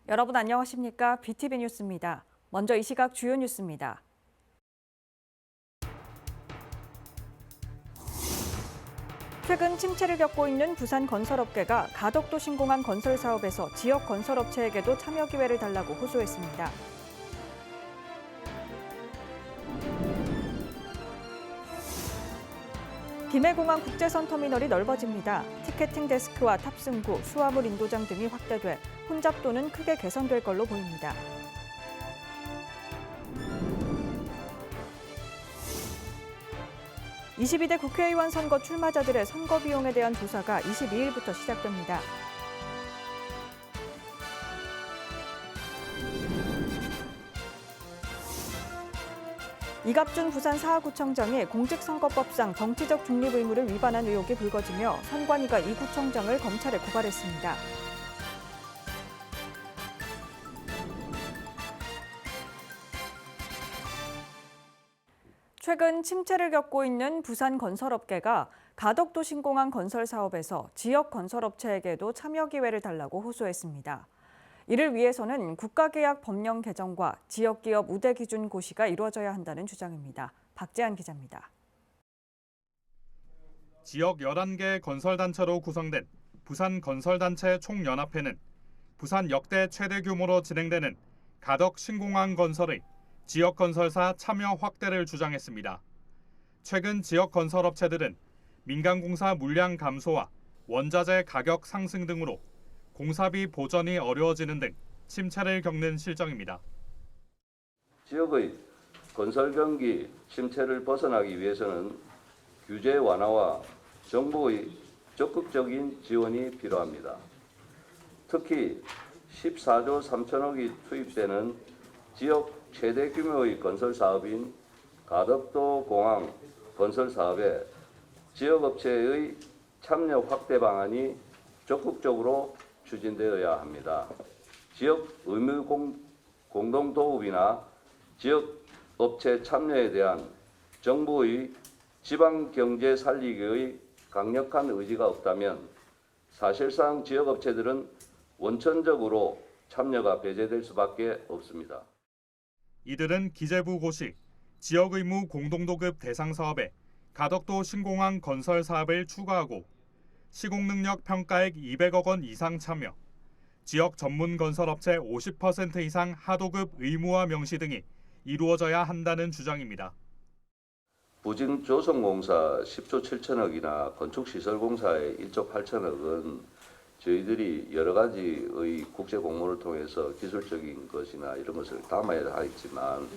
여러분 안녕하십니까? BTV 뉴스입니다. 먼저 이 시각 주요 뉴스입니다. 최근 침체를 겪고 있는 부산 건설업계가 가덕도 신공항 건설 사업에서 지역 건설업체에게도 참여 기회를 달라고 호소했습니다. 김해공항 국제선 터미널이 넓어집니다. 티켓팅 데스크와 탑승구, 수화물 인도장 등이 확대돼 혼잡도는 크게 개선될 걸로 보입니다. (22대) 국회의원 선거 출마자들의 선거 비용에 대한 조사가 22일부터 시작됩니다. 이갑준 부산 사하구청장이 공직선거법상 정치적 중립 의무를 위반한 의혹이 불거지며 선관위가 이 구청장을 검찰에 고발했습니다. 최근 침체를 겪고 있는 부산 건설업계가 가덕도 신공항 건설 사업에서 지역 건설업체에게도 참여 기회를 달라고 호소했습니다. 이를 위해서는 국가계약 법령 개정과 지역기업 우대 기준 고시가 이루어져야 한다는 주장입니다. 박재한 기자입니다. 지역 11개 건설단체로 구성된 부산건설단체 총연합회는 부산 역대 최대 규모로 진행되는 가덕 신공항 건설의 지역 건설사 참여 확대를 주장했습니다. 최근 지역 건설업체들은 민간공사 물량 감소와 원자재 가격 상승 등으로 공사비 보전이 어려워지는 등 침체를 겪는 실정입니다. 지역의 건설 경기 침체를 벗어나기 위해서는 규제 완화와 정부의 적극적인 지원이 필요합니다. 특히 14조 3천억이 투입되는 지역 최대 규모의 건설 사업인 가덕도 공항 건설 사업에 지역업체의 참여 확대 방안이 적극적으로 추진되어야 합니다. 지역 의무 공동도읍이나 지역업체 참여에 대한 정부의 지방경제 살리기의 강력한 의지가 없다면 사실상 지역업체들은 원천적으로 참여가 배제될 수밖에 없습니다. 이들은 기재부 고시, 지역의무 공동도급 대상 사업에 가덕도 신공항 건설 사업을 추가하고 시공능력 평가액 200억 원 이상 참여, 지역 전문 건설업체 50% 이상 하도급 의무화 명시 등이 이루어져야 한다는 주장입니다. 부진 조성공사 10조 7천억이나 건축시설공사의 1조 8천억은 저희들이 여러 가지의 국제 공모를 통해서 기술적인 것이나 이런 것을 담아야 하겠지만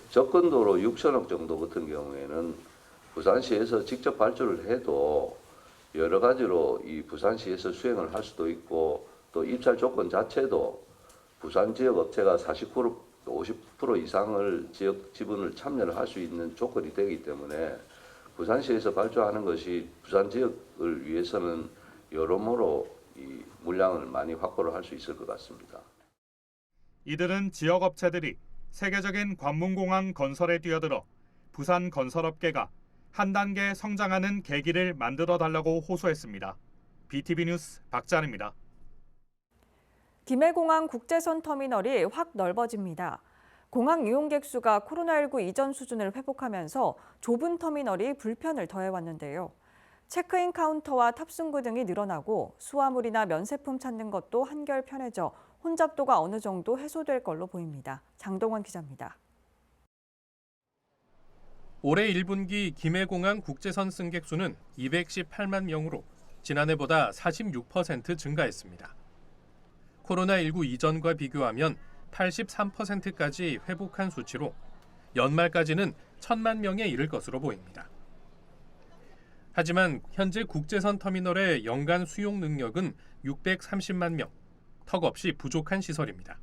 접근도로 6천억 정도 같은 경우에는 부산시에서 직접 발주를 해도 여러 가지로 이 부산시에서 수행을 할 수도 있고 또 입찰 조건 자체도 부산 지역 업체가 49% 50% 이상을 지역 지분을 참여를 할 수 있는 조건이 되기 때문에 부산시에서 발주하는 것이 부산 지역을 위해서는 여러모로 이 물량을 많이 확보를 할 수 있을 것 같습니다. 이들은 지역 업체들이 세계적인 관문공항 건설에 뛰어들어 부산 건설업계가 한 단계 성장하는 계기를 만들어 달라고 호소했습니다. BTV 뉴스 박재한입니다. 김해공항 국제선 터미널이 확 넓어집니다. 공항 이용객 수가 코로나19 이전 수준을 회복하면서 좁은 터미널이 불편을 더해왔는데요. 체크인 카운터와 탑승구 등이 늘어나고 수화물이나 면세품 찾는 것도 한결 편해져 혼잡도가 어느 정도 해소될 걸로 보입니다. 장동원 기자입니다. 올해 1분기 김해공항 국제선 승객 수는 218만 명으로 지난해보다 46% 증가했습니다. 코로나19 이전과 비교하면 83%까지 회복한 수치로 연말까지는 1,000만 명에 이를 것으로 보입니다. 하지만 현재 국제선 터미널의 연간 수용 능력은 630만 명, 턱없이 부족한 시설입니다.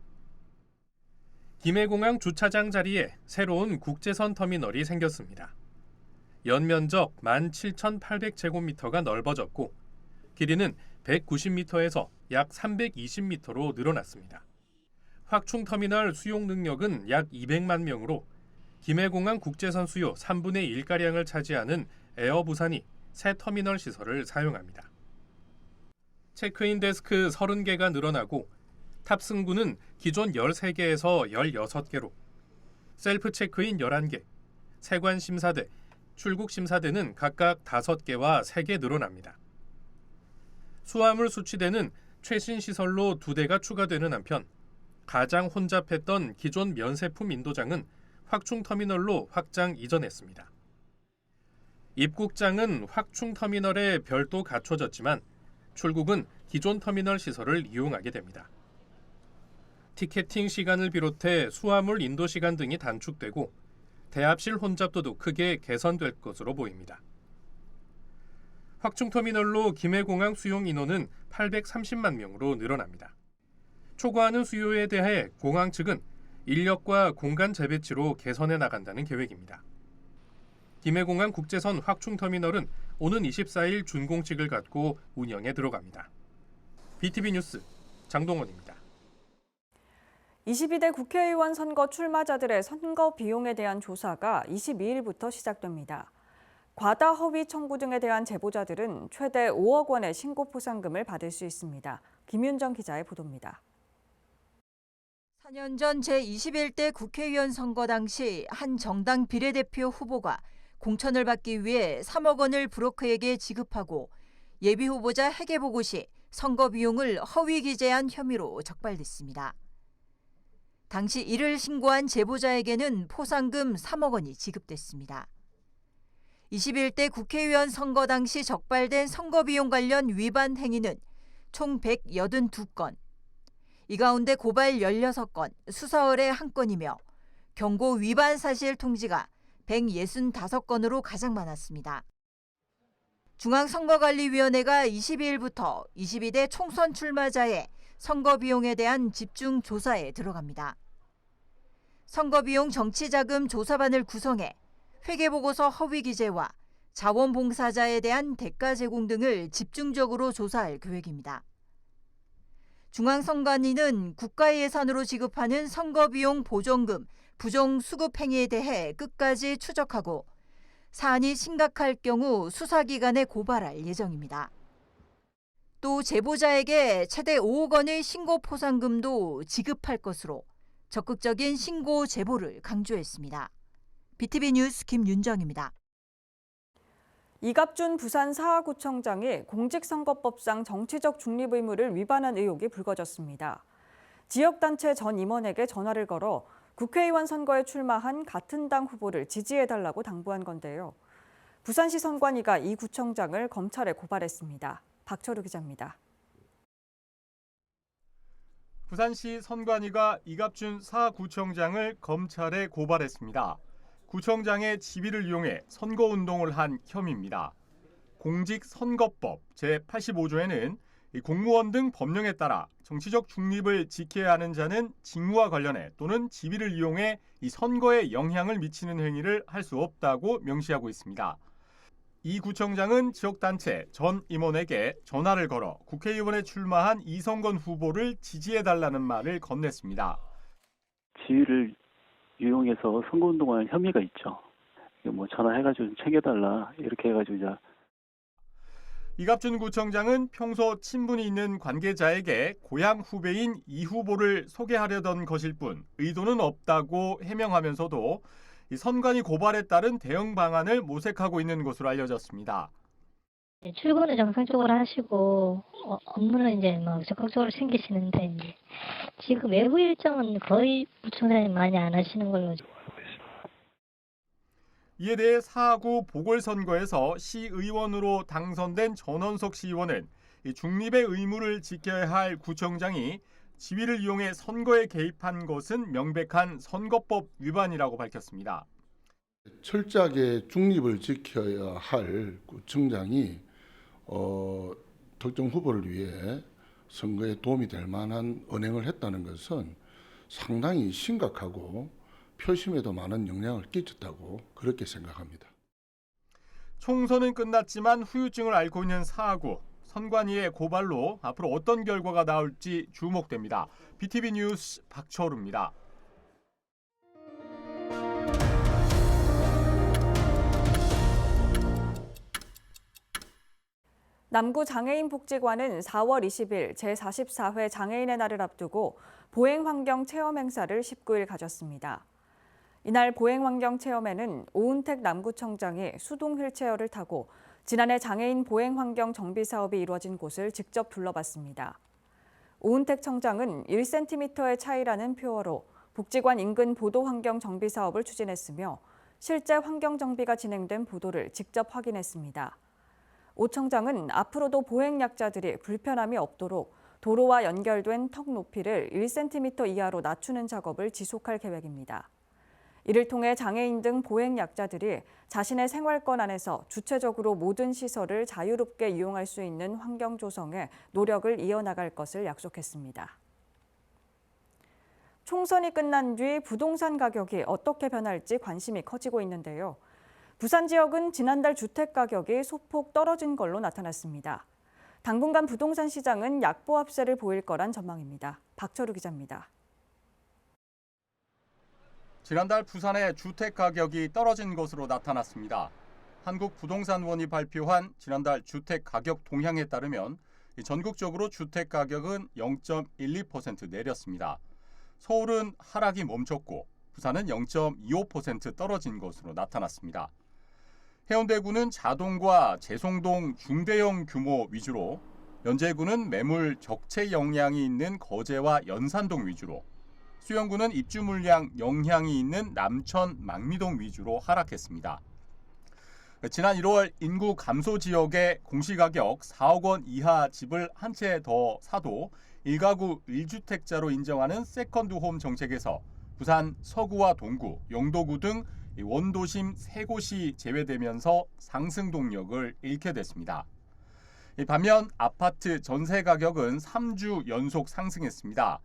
김해공항 주차장 자리에 새로운 국제선 터미널이 생겼습니다. 연면적 17,800제곱미터가 넓어졌고 길이는 190m에서 약 320m로 늘어났습니다. 확충터미널 수용 능력은 약 200만 명으로 김해공항 국제선 수요 3분의 1가량을 차지하는 에어부산이 새 터미널 시설을 사용합니다. 체크인 데스크 30개가 늘어나고 탑승구는 기존 13개에서 16개로, 셀프 체크인 11개, 세관 심사대, 출국 심사대는 각각 5개와 3개 늘어납니다. 수화물 수취대는 최신 시설로 2대가 추가되는 한편 가장 혼잡했던 기존 면세품 인도장은 확충터미널로 확장 이전했습니다. 입국장은 확충터미널에 별도 갖춰졌지만 출국은 기존 터미널 시설을 이용하게 됩니다. 티켓팅 시간을 비롯해 수화물 인도 시간 등이 단축되고 대합실 혼잡도도 크게 개선될 것으로 보입니다. 확충터미널로 김해공항 수용 인원은 830만 명으로 늘어납니다. 초과하는 수요에 대해 공항 측은 인력과 공간 재배치로 개선해 나간다는 계획입니다. 김해공항 국제선 확충터미널은 오는 24일 준공식을 갖고 운영에 들어갑니다. BTV 뉴스 장동원입니다. 22대 국회의원 선거 출마자들의 선거 비용에 대한 조사가 22일부터 시작됩니다. 과다 허위 청구 등에 대한 제보자들은 최대 5억 원의 신고 포상금을 받을 수 있습니다. 김윤정 기자의 보도입니다. 4년 전 제21대 국회의원 선거 당시 한 정당 비례대표 후보가 공천을 받기 위해 3억 원을 브로커에게 지급하고 예비 후보자 회계보고 시 선거 비용을 허위 기재한 혐의로 적발됐습니다. 당시 이를 신고한 제보자에게는 포상금 3억 원이 지급됐습니다. 21대 국회의원 선거 당시 적발된 선거비용 관련 위반 행위는 총 182건, 이 가운데 고발 16건, 수사 의뢰 1건이며 경고 위반 사실 통지가 165건으로 가장 많았습니다. 중앙선거관리위원회가 22일부터 22대 총선 출마자의 선거비용에 대한 집중 조사에 들어갑니다. 선거비용 정치자금 조사반을 구성해 회계보고서 허위 기재와 자원봉사자에 대한 대가 제공 등을 집중적으로 조사할 계획입니다. 중앙선관위는 국가 예산으로 지급하는 선거비용 보전금 부정 수급 행위에 대해 끝까지 추적하고 사안이 심각할 경우 수사기관에 고발할 예정입니다. 또 제보자에게 최대 5억 원의 신고 포상금도 지급할 것으로 적극적인 신고 제보를 강조했습니다. BTV 뉴스 김윤정입니다. 이갑준 부산 사하구청장이 공직선거법상 정치적 중립 의무를 위반한 의혹이 불거졌습니다. 지역단체 전 임원에게 전화를 걸어 국회의원 선거에 출마한 같은 당 후보를 지지해달라고 당부한 건데요. 부산시 선관위가 이 구청장을 검찰에 고발했습니다. 박철우 기자입니다. 부산시 선관위가 이갑준 사구청장을 검찰에 고발했습니다. 구청장의 지위를 이용해 선거운동을 한 혐의입니다. 공직선거법 제85조에는 공무원 등 법령에 따라 정치적 중립을 지켜야 하는 자는 직무와 관련해 또는 지위를 이용해 이 선거에 영향을 미치는 행위를 할 수 없다고 명시하고 있습니다. 이 구청장은 지역단체 전 임원에게 전화를 걸어 국회의원에 출마한 이성건 후보를 지지해달라는 말을 건넸습니다. 지위를 이용해서 선거운동하는 혐의가 있죠. 전화해가지고 좀 챙겨달라 이렇게 해가지고 이제. 이갑준 구청장은 평소 친분이 있는 관계자에게 고향 후배인 이 후보를 소개하려던 것일 뿐 의도는 없다고 해명하면서도 이 선관위 고발에 따른 대응 방안을 모색하고 있는 것으로 알려졌습니다. 출근을 정상적으로 하시고 업무는 이제 적극적으로 챙기시는데 지금 외부 일정은 거의 구청장님 많이 안 하시는 걸로 알고 있습니다. 이에 대해 사하구 보궐선거에서 시의원으로 당선된 전원석 시의원은 중립의 의무를 지켜야 할 구청장이 지위를 이용해 선거에 개입한 것은 명백한 선거법 위반이라고 밝혔습니다. 철저하게 중립을 지켜야 할 구청장이 특정 후보를 위해 선거에 도움이 될 만한 언행을 했다는 것은 상당히 심각하고 표심에도 많은 영향을 끼쳤다고 그렇게 생각합니다. 총선은 끝났지만 후유증을 앓고 있는 사하구. 선관위의 고발로 앞으로 어떤 결과가 나올지 주목됩니다. BTV 뉴스 박철우입니다. 남구장애인복지관은 4월 20일 제44회 장애인의 날을 앞두고 보행환경 체험 행사를 19일 가졌습니다. 이날 보행환경 체험에는 오은택 남구청장이 수동 휠체어를 타고 지난해 장애인 보행환경 정비 사업이 이루어진 곳을 직접 둘러봤습니다. 오은택 청장은 1cm의 차이라는 표어로 복지관 인근 보도환경 정비 사업을 추진했으며 실제 환경 정비가 진행된 보도를 직접 확인했습니다. 오 청장은 앞으로도 보행약자들이 불편함이 없도록 도로와 연결된 턱 높이를 1cm 이하로 낮추는 작업을 지속할 계획입니다. 이를 통해 장애인 등 보행약자들이 자신의 생활권 안에서 주체적으로 모든 시설을 자유롭게 이용할 수 있는 환경 조성에 노력을 이어나갈 것을 약속했습니다. 총선이 끝난 뒤 부동산 가격이 어떻게 변할지 관심이 커지고 있는데요. 부산 지역은 지난달 주택 가격이 소폭 떨어진 걸로 나타났습니다. 당분간 부동산 시장은 약보합세를 보일 거란 전망입니다. 박철우 기자입니다. 지난달 부산의 주택 가격이 떨어진 것으로 나타났습니다. 한국부동산원이 발표한 지난달 주택 가격 동향에 따르면 전국적으로 주택 가격은 0.12% 내렸습니다. 서울은 하락이 멈췄고 부산은 0.25% 떨어진 것으로 나타났습니다. 해운대구는 자동과 제송동 중대형 규모 위주로, 연제구는 매물 적체 영향이 있는 거제와 연산동 위주로, 수영구는 입주 물량 영향이 있는 남천 망미동 위주로 하락했습니다. 지난 1월 인구 감소 지역의 공시가격 4억 원 이하 집을 한 채 더 사도 1가구 1주택자로 인정하는 세컨드홈 정책에서 부산 서구와 동구, 영도구 등 원도심 3곳이 제외되면서 상승 동력을 잃게 됐습니다. 반면 아파트 전세 가격은 3주 연속 상승했습니다.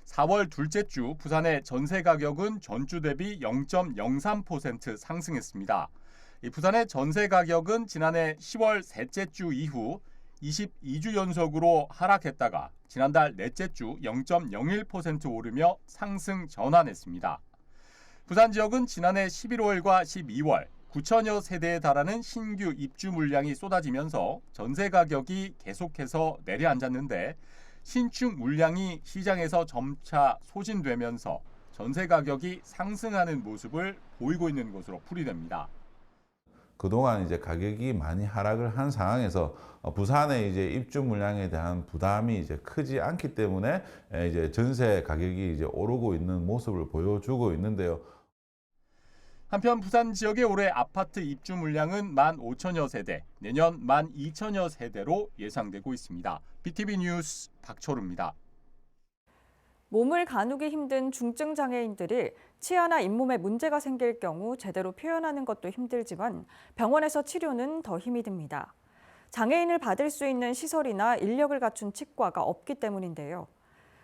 4월 둘째 주 부산의 전세 가격은 전주 대비 0.03% 상승했습니다. 부산의 전세 가격은 지난해 10월 셋째 주 이후 22주 연속으로 하락했다가 지난달 넷째 주 0.01% 오르며 상승 전환했습니다. 부산 지역은 지난해 11월과 12월 9천여 세대에 달하는 신규 입주 물량이 쏟아지면서 전세 가격이 계속해서 내려앉았는데 신축 물량이 시장에서 점차 소진되면서 전세 가격이 상승하는 모습을 보이고 있는 것으로 풀이됩니다. 그동안 이제 가격이 많이 하락을 한 상황에서 부산의 이제 입주 물량에 대한 부담이 이제 크지 않기 때문에 이제 전세 가격이 이제 오르고 있는 모습을 보여주고 있는데요. 한편 부산 지역의 올해 아파트 입주 물량은 15,000여 세대, 내년 12,000여 세대로 예상되고 있습니다. BTV 뉴스 박철우입니다. 몸을 가누기 힘든 중증 장애인들이 치아나 잇몸에 문제가 생길 경우 제대로 표현하는 것도 힘들지만 병원에서 치료는 더 힘이 듭니다. 장애인을 받을 수 있는 시설이나 인력을 갖춘 치과가 없기 때문인데요.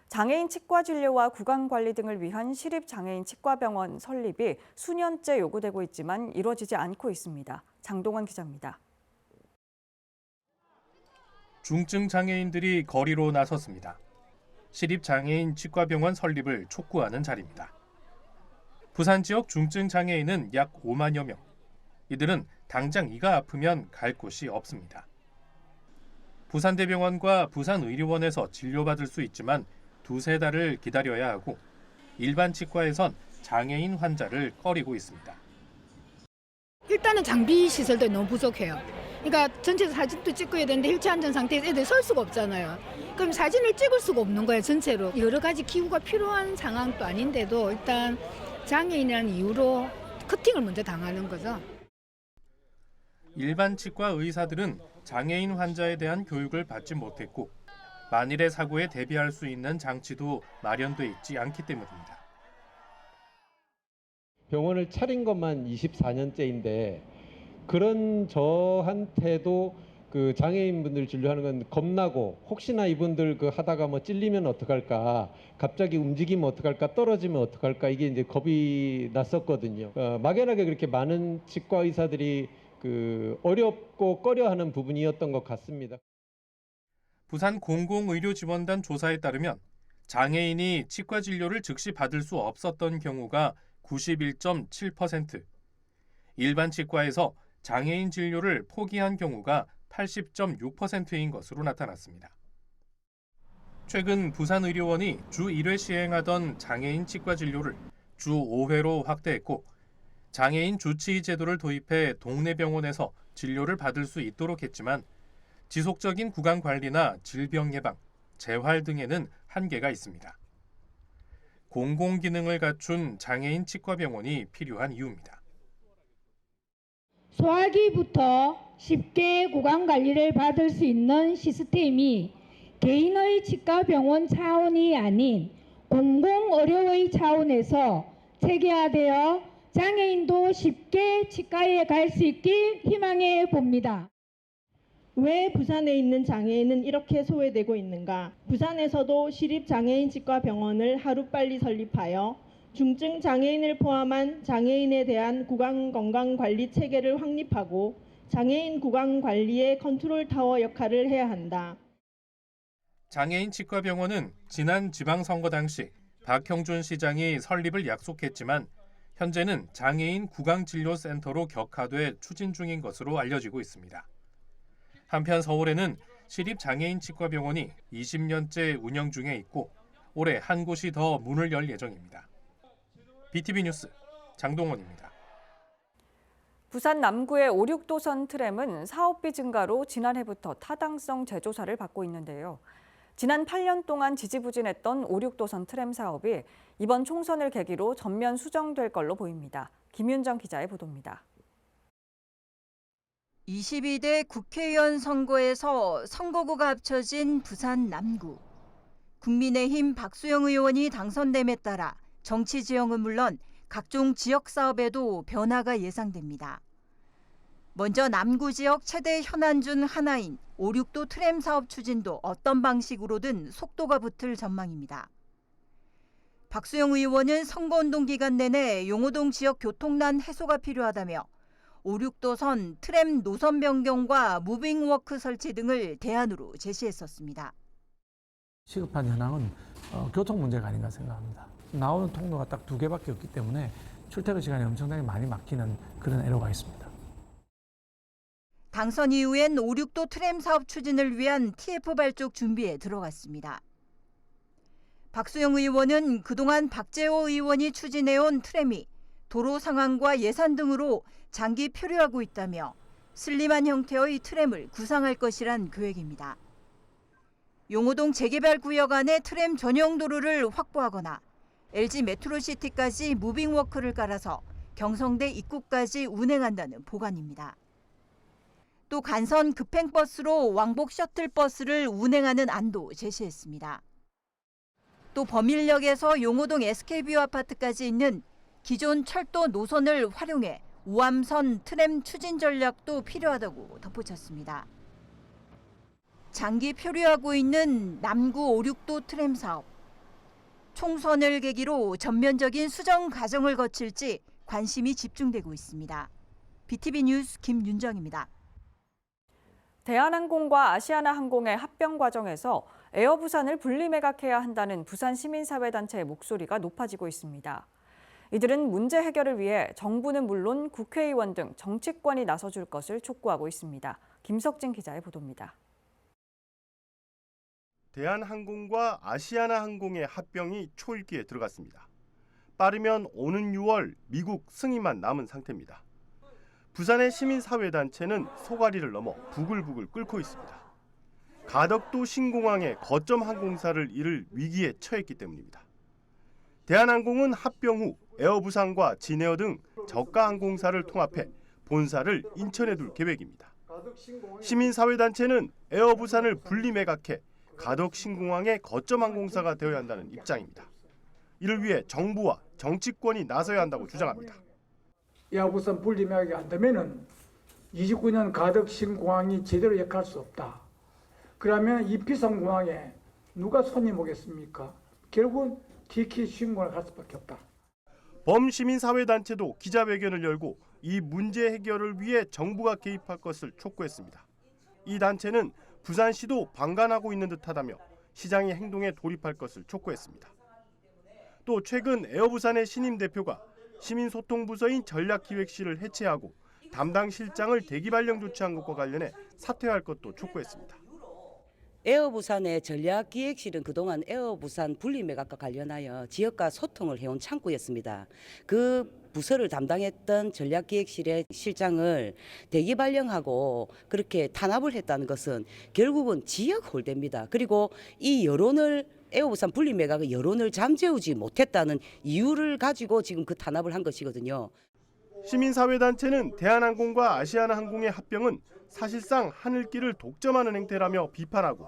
장애인 치과 진료와 구강 관리 등을 위한 시립장애인 치과병원 설립이 수년째 요구되고 있지만 이루어지지 않고 있습니다. 장동원 기자입니다. 중증 장애인들이 거리로 나섰습니다. 시립장애인 치과병원 설립을 촉구하는 자리입니다. 부산 지역 중증 장애인은 약 5만여 명. 이들은 당장 이가 아프면 갈 곳이 없습니다. 부산대병원과 부산의료원에서 진료받을 수 있지만 두세 달을 기다려야 하고 일반 치과에선 장애인 환자를 꺼리고 있습니다. 일단은 장비 시설도 너무 부족해요. 그러니까 전체 사진도 찍어야 되는데 휠체어 앉은 상태에서 애들이 설 수가 없잖아요. 그럼 사진을 찍을 수가 없는 거예요, 전체로. 여러 가지 기구가 필요한 상황도 아닌데도 일단 장애인이라는 이유로 커팅을 먼저 당하는 거죠. 일반 치과 의사들은 장애인 환자에 대한 교육을 받지 못했고 만일의 사고에 대비할 수 있는 장치도 마련돼 있지 않기 때문입니다. 병원을 차린 것만 24년째인데 그런 저한테도 그 장애인분들 진료하는 건 겁나고 혹시나 이분들 그 하다가 뭐 찔리면 어떡할까, 갑자기 움직이면 어떡할까, 떨어지면 어떡할까, 이게 이제 겁이 났었거든요. 막연하게 그렇게 많은 치과 의사들이 그 어렵고 꺼려하는 부분이었던 것 같습니다. 부산 공공의료지원단 조사에 따르면 장애인이 치과 진료를 즉시 받을 수 없었던 경우가 91.7%, 일반 치과에서 장애인 진료를 포기한 경우가 80.6%인 것으로 나타났습니다. 최근 부산의료원이 주 1회 시행하던 장애인 치과 진료를 주 5회로 확대했고 장애인 주치의 제도를 도입해 동네 병원에서 진료를 받을 수 있도록 했지만 지속적인 구강 관리나 질병 예방, 재활 등에는 한계가 있습니다. 공공기능을 갖춘 장애인 치과병원이 필요한 이유입니다. 소화기부터 쉽게 구강 관리를 받을 수 있는 시스템이 개인의 치과병원 차원이 아닌 공공의료의 차원에서 체계화되어 장애인도 쉽게 치과에 갈 수 있길 희망해 봅니다. 왜 부산에 있는 장애인은 이렇게 소외되고 있는가? 부산에서도 시립장애인 치과병원을 하루빨리 설립하여 중증 장애인을 포함한 장애인에 대한 구강 건강 관리 체계를 확립하고 장애인 구강 관리의 컨트롤 타워 역할을 해야 한다. 장애인 치과병원은 지난 지방선거 당시 박형준 시장이 설립을 약속했지만 현재는 장애인 구강진료센터로 격화돼 추진 중인 것으로 알려지고 있습니다. 한편 서울에는 시립장애인 치과병원이 20년째 운영 중에 있고 올해 한 곳이 더 문을 열 예정입니다. BTV 뉴스 장동원입니다. 부산 남구의 5-6도선 트램은 사업비 증가로 지난해부터 타당성 재조사를 받고 있는데요. 지난 8년 동안 지지부진했던 5-6도선 트램 사업이 이번 총선을 계기로 전면 수정될 걸로 보입니다. 김윤정 기자의 보도입니다. 22대 국회의원 선거에서 선거구가 합쳐진 부산 남구. 국민의힘 박수영 의원이 당선됨에 따라 정치 지형은 물론 각종 지역 사업에도 변화가 예상됩니다. 먼저 남구 지역 최대 현안 중 하나인 5-6도 트램 사업 추진도 어떤 방식으로든 속도가 붙을 전망입니다. 박수영 의원은 선거운동 기간 내내 용호동 지역 교통난 해소가 필요하다며 5-6도선 트램 노선 변경과 무빙워크 설치 등을 대안으로 제시했었습니다. 시급한 현황은 교통 문제가 아닌가 생각합니다. 나오는 통로가 딱 2개밖에 없기 때문에 출퇴근 시간이 엄청나게 많이 막히는 그런 애로가 있습니다. 당선 이후엔 5-6도 트램 사업 추진을 위한 TF 발족 준비에 들어갔습니다. 박수영 의원은 그동안 박재호 의원이 추진해온 트램이 도로 상황과 예산 등으로 장기 표류하고 있다며 슬림한 형태의 트램을 구상할 것이란 계획입니다. 용호동 재개발 구역 안에 트램 전용 도로를 확보하거나 LG 메트로시티까지 무빙워크를 깔아서 경성대 입구까지 운행한다는 보관입니다. 또 간선 급행버스로 왕복 셔틀버스를 운행하는 안도 제시했습니다. 또 범일역에서 용호동 SK뷰 아파트까지 있는 기존 철도 노선을 활용해 우암선 트램 추진 전략도 필요하다고 덧붙였습니다. 장기 표류하고 있는 남구 5-6도 트램 사업. 총선을 계기로 전면적인 수정 과정을 거칠지 관심이 집중되고 있습니다. BTV 뉴스 김윤정입니다. 대한항공과 아시아나항공의 합병 과정에서 에어부산을 분리매각해야 한다는 부산 시민사회단체의 목소리가 높아지고 있습니다. 이들은 문제 해결을 위해 정부는 물론 국회의원 등 정치권이 나서줄 것을 촉구하고 있습니다. 김석진 기자의 보도입니다. 대한항공과 아시아나항공의 합병이 초읽기에 들어갔습니다. 빠르면 오는 6월 미국 승인만 남은 상태입니다. 부산의 시민사회단체는 소가리를 넘어 부글부글 끓고 있습니다. 가덕도 신공항에 거점 항공사를 잃을 위기에 처했기 때문입니다. 대한항공은 합병 후 에어부산과 진에어 등 저가 항공사를 통합해 본사를 인천에 둘 계획입니다. 시민사회단체는 에어부산을 분리매각해 가덕신공항의 거점 항공사가 되어야 한다는 입장입니다. 이를 위해 정부와 정치권이 나서야 한다고 주장합니다. 에어부산 분리매각이 안 되면은 29년 가덕신공항이 제대로 역할할 수 없다. 그러면 이 비싼 공항에 누가 손님 오겠습니까? 결국은 TK 신공항을 갈 수밖에 없다. 범시민사회단체도 기자회견을 열고 이 문제 해결을 위해 정부가 개입할 것을 촉구했습니다. 이 단체는 부산시도 방관하고 있는 듯하다며 시장의 행동에 돌입할 것을 촉구했습니다. 또 최근 에어부산의 신임 대표가 시민소통부서인 전략기획실을 해체하고 담당 실장을 대기발령 조치한 것과 관련해 사퇴할 것도 촉구했습니다. 에어부산의 전략기획실은 그동안 에어부산 분리매각과 관련하여 지역과 소통을 해온 창구였습니다. 그 부서를 담당했던 전략기획실의 실장을 대기 발령하고 그렇게 탄압을 했다는 것은 결국은 지역 홀대입니다. 그리고 이 여론을 에어부산 분리매각의 여론을 잠재우지 못했다는 이유를 가지고 지금 그 탄압을 한 것이거든요. 시민사회단체는 대한항공과 아시아나항공의 합병은 사실상 하늘길을 독점하는 행태라며 비판하고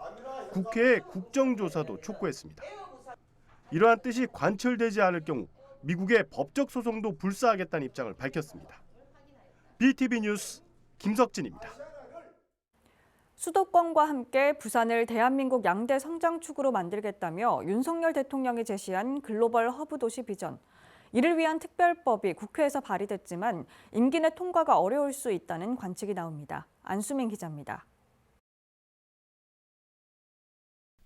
국회에 국정조사도 촉구했습니다. 이러한 뜻이 관철되지 않을 경우 미국의 법적 소송도 불사하겠다는 입장을 밝혔습니다. BTV 뉴스 김석진입니다. 수도권과 함께 부산을 대한민국 양대 성장축으로 만들겠다며 윤석열 대통령이 제시한 글로벌 허브 도시 비전. 이를 위한 특별법이 국회에서 발의됐지만 임기 내 통과가 어려울 수 있다는 관측이 나옵니다. 안수민 기자입니다.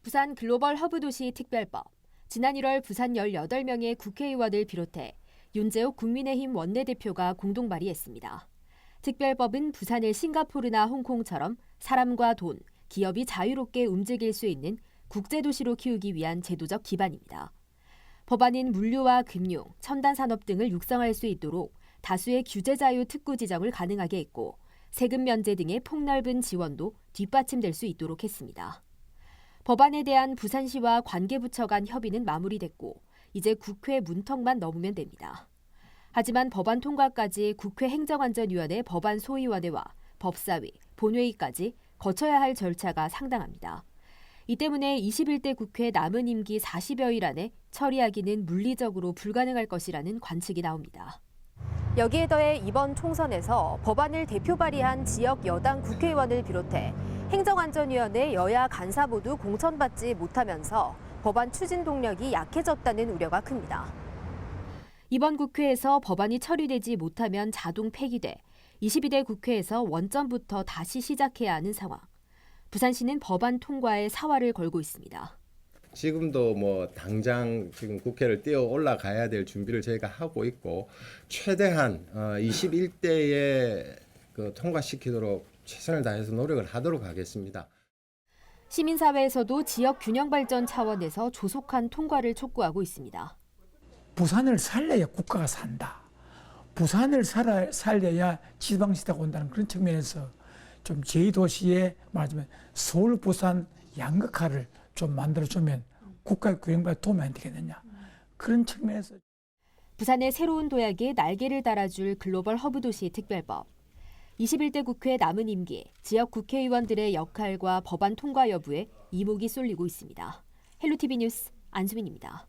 부산 글로벌 허브 도시 특별법. 지난 1월 부산 18명의 국회의원을 비롯해 윤재옥 국민의힘 원내대표가 공동 발의했습니다. 특별법은 부산을 싱가포르나 홍콩처럼 사람과 돈, 기업이 자유롭게 움직일 수 있는 국제도시로 키우기 위한 제도적 기반입니다. 법안은 물류와 금융, 첨단 산업 등을 육성할 수 있도록 다수의 규제 자유 특구 지정을 가능하게 했고 세금 면제 등의 폭넓은 지원도 뒷받침될 수 있도록 했습니다. 법안에 대한 부산시와 관계부처 간 협의는 마무리됐고 이제 국회 문턱만 넘으면 됩니다. 하지만 법안 통과까지 국회 행정안전위원회 법안 소위원회와 법사위, 본회의까지 거쳐야 할 절차가 상당합니다. 이 때문에 21대 국회 남은 임기 40여일 안에 처리하기는 물리적으로 불가능할 것이라는 관측이 나옵니다. 여기에 더해 이번 총선에서 법안을 대표 발의한 지역 여당 국회의원을 비롯해 행정안전위원회 여야 간사 모두 공천받지 못하면서 법안 추진 동력이 약해졌다는 우려가 큽니다. 이번 국회에서 법안이 처리되지 못하면 자동 폐기돼 22대 국회에서 원점부터 다시 시작해야 하는 상황. 부산시는 법안 통과에 사활을 걸고 있습니다. 지금도 당장 지금 국회를 뛰어 올라가야 될 준비를 저희가 하고 있고 최대한 21대에 통과시키도록 최선을 다해서 노력을 하도록 하겠습니다. 시민사회에서도 지역 균형 발전 차원에서 조속한 통과를 촉구하고 있습니다. 부산을 살려야 국가가 산다. 부산을 살려야 지방시대가 온다는 그런 측면에서 좀 제2도시에 말하자면 서울, 부산 양극화를 좀 만들어주면 국가 균형발전에 도움이 안 되겠느냐. 그런 측면에서. 부산의 새로운 도약에 날개를 달아줄 글로벌 허브 도시 특별법. 21대 국회 남은 임기, 지역 국회의원들의 역할과 법안 통과 여부에 이목이 쏠리고 있습니다. 헬로티비 뉴스 안수민입니다.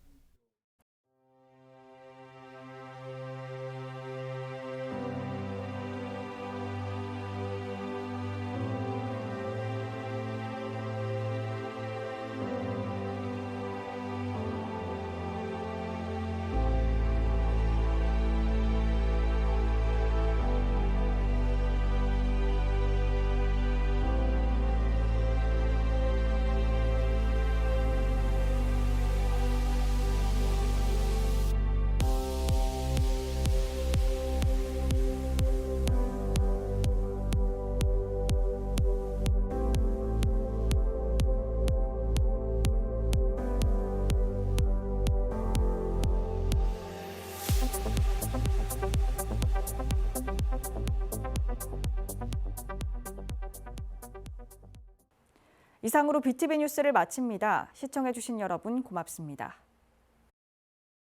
이상으로 BTV 뉴스를 마칩니다. 시청해주신 여러분 고맙습니다.